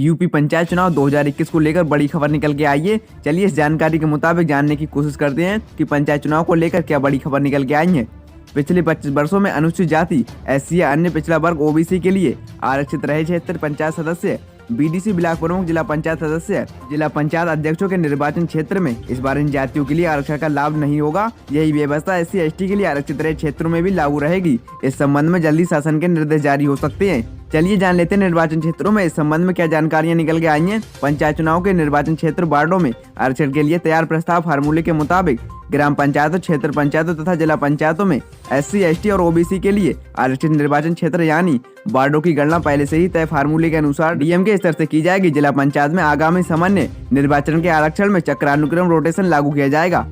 UP panchayat चुनाव 2021 को लेकर बड़ी खबर निकल के आई है। चलिए इस जानकारी के मुताबिक जानने की कोशिश करते हैं कि पंचायत चुनाव को लेकर क्या बड़ी खबर निकल के आई है। पिछले 25 वर्षों में अनुसूचित जाति, एससी या अन्य पिछड़ा वर्ग ओबीसी के लिए आरक्षित रहे 76 पंचायत सदस्य, बीडीसी ब्लॉक प्रमुख, जिला पंचायत सदस्य, जिला पंचायत अध्यक्षों के निर्वाचन क्षेत्र में इस बार इन जातियों के लिए आरक्षण का लाभ नहीं होगा। यही व्यवस्था एससी एसटी के लिए आरक्षित रहे क्षेत्रों में भी लागू रहेगी। इस संबंध में जल्दी शासन के निर्देश जारी हो सकते हैं। चलिए जान लेते हैं निर्वाचन क्षेत्रों में इस संबंध में क्या जानकारियां निकल के आई हैं। पंचायत चुनाव के निर्वाचन क्षेत्र वार्डों में आरक्षण के लिए तैयार प्रस्ताव फार्मूले के मुताबिक ग्राम पंचायतों, क्षेत्र पंचायतों तथा जिला पंचायतों में एससी, एसटी और ओबीसी के लिए आरक्षित निर्वाचन क्षेत्र यानी वार्डों की गणना पहले से ही तय फार्मूले के अनुसार डीएम के स्तर से की जाएगी। जिला पंचायत में आगामी सामान्य निर्वाचन के आरक्षण में चक्रानुक्रम रोटेशन लागू किया जाएगा।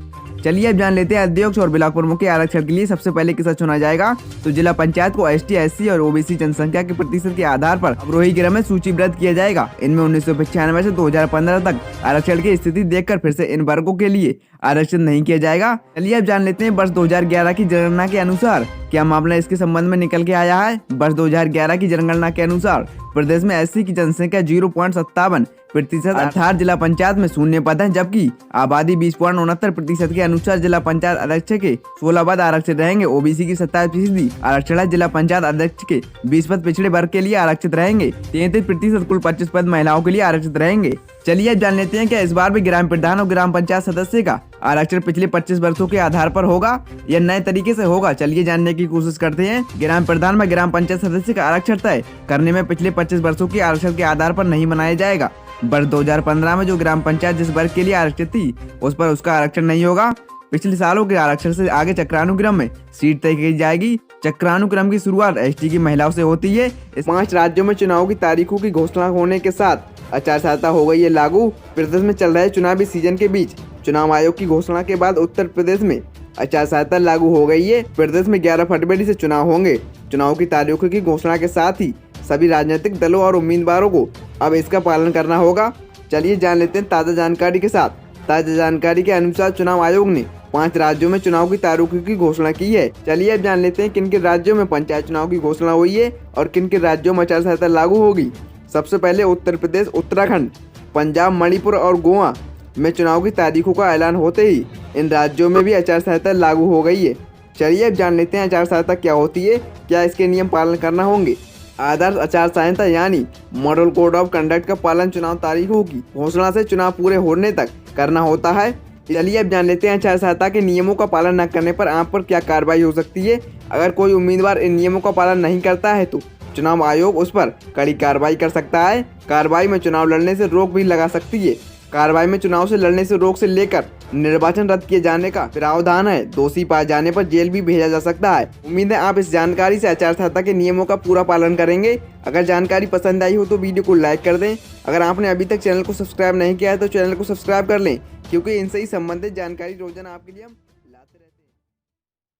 चलिए अब जान लेते हैं अध्यक्ष और ब्लॉक प्रमुख के आरक्षण के लिए सबसे पहले किसे चुना जाएगा। तो जिला पंचायत को एसटी, एससी और ओबीसी जनसंख्या के प्रतिशत के आधार पर अवरोही क्रम में सूचीबद्ध किया जाएगा। इनमें 1995 से 2015 तक आरक्षण की स्थिति देखकर फिर से इन वर्गों के लिए आरक्षण नहीं किया जाएगा। चलिए अब जान लेते हैं वर्ष 2011 की जनगणना के अनुसार क्या मामला इसके संबंध में निकल के आया है। वर्ष 2011 की जनगणना के अनुसार प्रदेश में एससी की जनसंख्या 0.57% अर्थात जिला पंचायत में 0 पद हैं, जबकि आबादी 20.69% के अनुसार जिला पंचायत अध्यक्ष के 16 पद आरक्षित रहेंगे। ओबीसी की 27% आरक्षण है। जिला पंचायत अध्यक्ष के 20 पद पिछड़े वर्ग के लिए आरक्षित रहेंगे। 33% कुल 25 पद महिलाओं के लिए आरक्षित रहेंगे। चलिए अब जान लेते हैं कि इस बार भी ग्राम प्रधान और ग्राम पंचायत सदस्य का आरक्षण पिछले 25 वर्षों के आधार पर होगा या नए तरीके से होगा। चलिए जानने की कोशिश करते हैं। ग्राम प्रधान में ग्राम पंचायत सदस्य का आरक्षण तय करने में पिछले 25 वर्षों के आरक्षण के आधार पर नहीं बनाया जाएगा। वर्ष 2015 में जो ग्राम पंचायत जिस वर्ग के लिए आरक्षित थी उस पर उसका आरक्षण नहीं होगा। पिछले सालों के आरक्षण से आगे चक्रानुक्रम में सीट तय की जाएगी। चक्रानुक्रम की शुरुआत एसटी की महिलाओं से होती है। इस 5 राज्यों में चुनाव की तारीखों की घोषणा होने के साथ आचार संहिता हो गई है लागू। प्रदेश में चल रहे चुनावी सीजन के बीच चुनाव आयोग की घोषणा के बाद उत्तर प्रदेश में आचार संहिता लागू हो गई है। प्रदेश में 11 फरवरी से चुनाव होंगे। चुनाव की तारीखों की घोषणा के साथ ही सभी राजनीतिक दलों और उम्मीदवारों को अब इसका पालन करना होगा। चलिए जान लेते हैं ताज़ा जानकारी के साथ। ताज़ा जानकारी के अनुसार चुनाव आयोग ने 5 राज्यों में चुनाव की तारीखों की घोषणा की है। चलिए अब जान लेते हैं किन किन राज्यों में पंचायत चुनाव की घोषणा हुई है और किन किन राज्यों में आचार संहिता लागू होगी। सबसे पहले उत्तर प्रदेश, उत्तराखंड, पंजाब, मणिपुर और गोवा में चुनाव की तारीखों का ऐलान होते ही इन राज्यों में भी आचार संहिता लागू हो गई है। चलिए अब जान लेते हैं आचार संहिता क्या होती है, क्या इसके नियम पालन करना होंगे। आदर्श आचार संहिता यानी मॉडल कोड ऑफ कंडक्ट का पालन चुनाव तारीखों की घोषणा से चुनाव पूरे होने तक करना होता है। चलिए अब जान लेते हैं आचार संहिता के नियमों का पालन न करने पर आप पर क्या कार्रवाई हो सकती है। अगर कोई उम्मीदवार इन नियमों का पालन नहीं करता है तो चुनाव आयोग उस पर कड़ी कार्रवाई कर सकता है। कार्रवाई में चुनाव लड़ने से रोक भी लगा सकती है। कार्रवाई में चुनाव से लड़ने से रोक से लेकर निर्वाचन रद्द किए जाने का प्रावधान है। दोषी पाए जाने पर जेल भी भेजा जा सकता है। उम्मीद है आप इस जानकारी से आचार संहिता के नियमों का पूरा पालन करेंगे। अगर जानकारी पसंद आई हो तो वीडियो को लाइक कर दें। अगर आपने अभी तक चैनल को सब्सक्राइब नहीं किया है तो चैनल को सब्सक्राइब कर लें, क्योंकि इनसे ही संबंधित जानकारी रोजाना आपके लिए हम